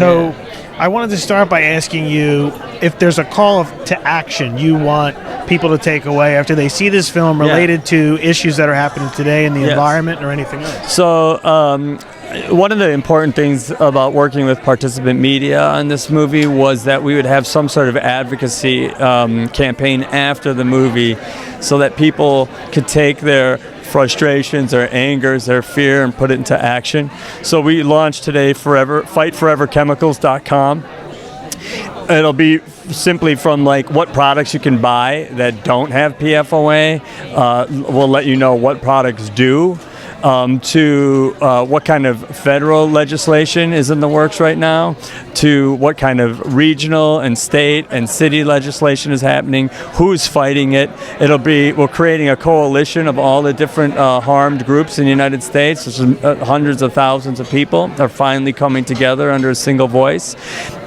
So I wanted to start by asking you if there's a call to action you want people to take away after they see this film related to issues that are happening today in the environment or anything else. So one of the important things about working with participant media on this movie was that we would have some sort of advocacy campaign after the movie so that people could take their frustrations, their angers, their fear, and put it into action. So we launched today fightforeverchemicals.com. It'll be simply from like what products you can buy that don't have PFOA. We'll let you know what products do. To what kind of federal legislation is in the works right now, to what kind of regional and state and city legislation is happening, who's fighting it. We're creating a coalition of all the different harmed groups in the United States. There's hundreds of thousands of people are finally coming together under a single voice.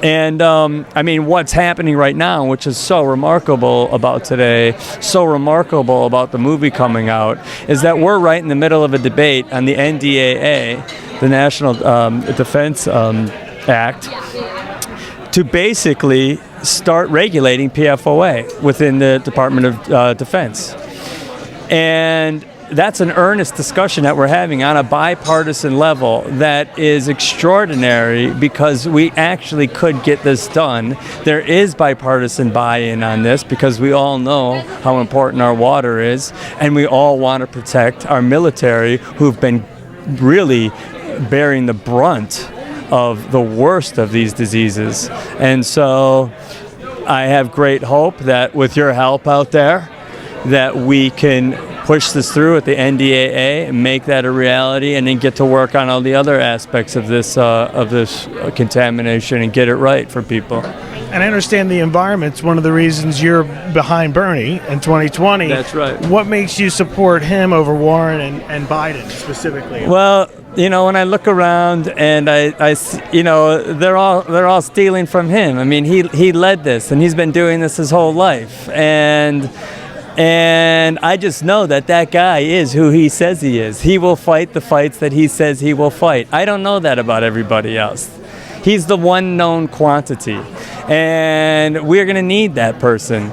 And I mean, what's happening right now, which is so remarkable about today, so remarkable about the movie coming out, is that we're right in the middle of a debate on the NDAA, the National Defense Act, to basically start regulating PFOA within the Department of Defense. And that's an earnest discussion that we're having on a bipartisan level that is extraordinary because we actually could get this done. There is bipartisan buy-in on this because we all know how important our water is, and we all want to protect our military who've been really bearing the brunt of the worst of these diseases. And so I have great hope that with your help out there, that we can push this through at the NDAA and make that a reality, and then get to work on all the other aspects of this contamination and get it right for people. And I understand the environment's one of the reasons you're behind Bernie in 2020. That's right. What makes you support him over Warren and Biden specifically? Well, you know, when I look around and I you know, they're all stealing from him. I mean, he led this, and he's been doing this his whole life, and I just know that guy is who he says he is. He will fight the fights that he says he will fight. I don't know that about everybody else. He's the one known quantity, and we're going to need that person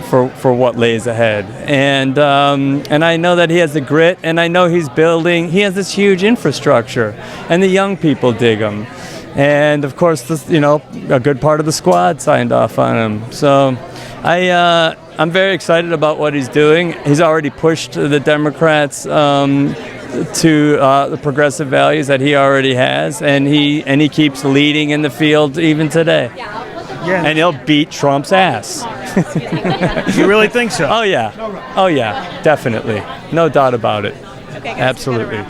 for what lays ahead. And I know that he has the grit, and I know he has this huge infrastructure, and the young people dig him. And of course, a good part of the squad signed off on him. So I'm very excited about what he's doing. He's already pushed the Democrats to the progressive values that he already has, and he keeps leading in the field even today. Yeah. And he'll beat Trump's ass. You really think so? Oh yeah, definitely, no doubt about it. Okay, guys, absolutely.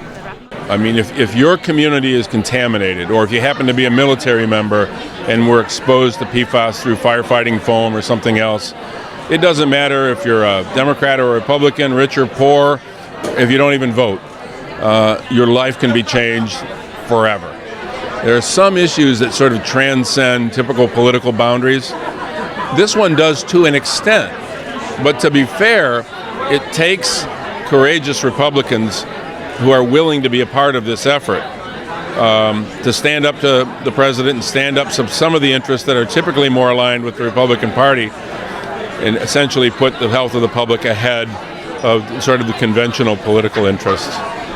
I mean, if your community is contaminated, or if you happen to be a military member and were exposed to PFAS through firefighting foam or something else, it doesn't matter if you're a Democrat or a Republican, rich or poor, if you don't even vote. Your life can be changed forever. There are some issues that sort of transcend typical political boundaries. This one does to an extent. But to be fair, it takes courageous Republicans who are willing to be a part of this effort to stand up to the president and stand up to some of the interests that are typically more aligned with the Republican Party, and essentially put the health of the public ahead of sort of the conventional political interests.